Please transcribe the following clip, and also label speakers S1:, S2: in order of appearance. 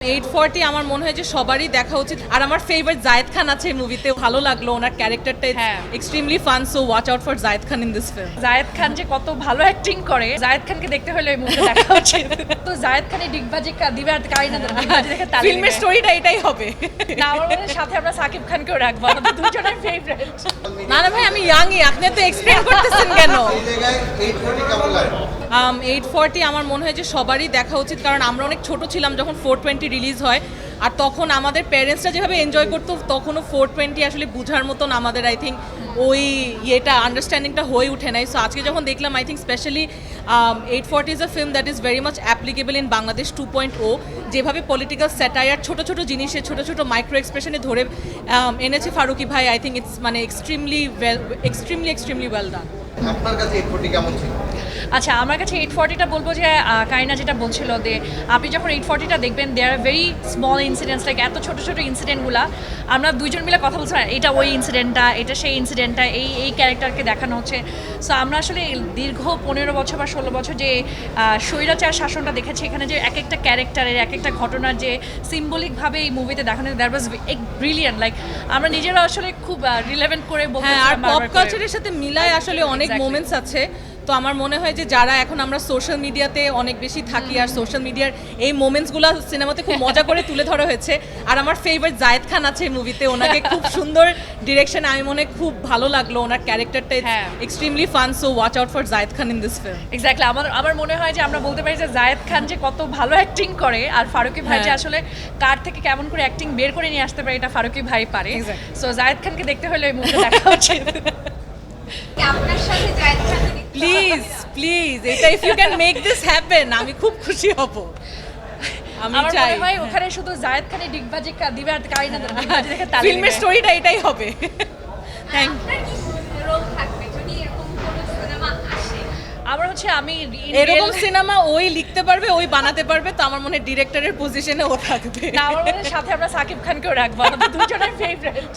S1: 840 আমার মনে হয় যে সবারই দেখা উচিত। আর আমার ফেভারিট জায়েদ খান আছে এই মুভিতে, ভালো লাগলো ওনার ক্যারেক্টারটা, extremely fun. So watch out for Zayed Khan in this film.
S2: Zayed Khan যে কত ভালো অ্যাক্টিং করে, জায়েদ খানকে দেখতে হলে এই মুভিটা দেখা উচিত। তো জায়েদ খানের ডিগবাজি দিবে আর কারিনা ডিগবাজি দেখে তালি
S1: ফিল্মের স্টোরিটা এটাই হবে।
S2: না, আমার মনে হয় সাথে আমরা সাকিব খানকেও রাখবো, আমাদের দুজনের ফেভারিট।
S1: না না ভাই, আমি ইয়াংই, আপনি তো এক্সপ্লেন করতেছেন কেন? 840 আমার মনে হয় যে সবারই দেখা উচিত, কারণ আমরা অনেক ছোট ছিলাম যখন 420 রিলিজ হয়, আর তখন আমাদের প্যারেন্টসরা যেভাবে এনজয় করতো তখনও 420 আসলে বুঝার মতন আমাদের আই থিঙ্ক ওই আন্ডারস্ট্যান্ডিংটা হয়ে উঠে নাই। সো আজকে যখন দেখলাম I think specially 840 is a film that is very much applicable in Bangladesh 2.0। যেভাবে পলিটিক্যাল স্যাটায়ার ছোট ছোট জিনিসে ছোট ছোট মাইক্রো এক্সপ্রেশনে ধরে এনেছে ফারুকি ভাই, আই থিঙ্ক ইটস মানে এক্সট্রিমলি ওয়েল ডান।
S3: আপনার কাছে 840 কেমন ছিল?
S2: আচ্ছা, আমার কাছে 840টা বলবো যে কারিনা যেটা বলছিল যে আপনি যখন 840টা দেখবেন, there are very small incidents, like এত ছোটো ছোটো ইনসিডেন্টগুলো আমরা দুইজন মিলে কথা বলছিলাম, এটা ওই ইনসিডেন্টটা, এটা সেই ইনসিডেন্টটা, এই ক্যারেক্টারকে দেখানো হচ্ছে। সো আমরা আসলে দীর্ঘ 15 বছর বা 16 বছর যে স্বৈরাচার শাসনটা দেখেছি, এখানে যে এক একটা ক্যারেক্টারের এক একটা ঘটনার যে সিম্বলিকভাবে এই মুভিতে দেখানো, দ্যাট ওয়াজ ব্রিলিয়ান্ট। লাইক আমরা নিজেরা আসলে খুব রিলেভেন্ট করে বলতে,
S1: আর পপ কালচারের সাথে মিলায় আসলে অনেক মোমেন্টস আছে। তো আমার মনে হয় যে যারা এখন আমরা সোশ্যাল মিডিয়াতে অনেক বেশি থাকি, আর সোশ্যাল মিডিয়ার এই মোমেন্টসগুলো সিনেমাতে খুব মজা করে তুলে ধরা হয়েছে। আর আমার ফেভারিট জায়েদ খান আছে এই মুভিতে, ওনাকে খুব সুন্দর ডিরেকশন, আমি মনে খুব ভালো লাগলো ওনার ক্যারেক্টারটা, extremely fun. So watch out for Zayed Khan in this film.
S2: Exactly, আমার মনে হয় যে আমরা বলতে পারি যে জায়েদ খান যে কত ভালো অ্যাক্টিং করে, আর ফারুকি ভাই যে আসলে কার থেকে কেমন করে অ্যাক্টিং বের করে নিয়ে আসতে পারে, এটা ফারুকি ভাই পারে। সো জায়েদ খানকে দেখতে হলে এই মুভিটা দেখা উচিত।
S4: আপনার সাথে জায়েদ খান
S1: প্লিজ এটা if you can make this happen, আমি খুব খুশি হব। আমি
S2: আমার
S1: চাই
S2: মনে হয় ওখানে শুধু জায়েদ খানের ডিগবাজি দিবে আর কারিনা ডিগবাজি দেখে তালি
S1: ফিল্মের স্টোরিটা এটাই হবে। থ্যাংক
S4: আপনার কি রোল থাকবে যদি এরকম কোনো সিনেমা আসে?
S2: আমার হচ্ছে আমি
S1: এরকম সিনেমা ওই লিখতে পারবে, ওই বানাতে পারবে, তো আমার মনে হয় ডিরেক্টরের পজিশনে ও থাকবে।
S2: না, আমার মনে হয় সাথে আমরা সাকিব খানকেও রাখবো, আমাদের দুজনের ফেভারিট।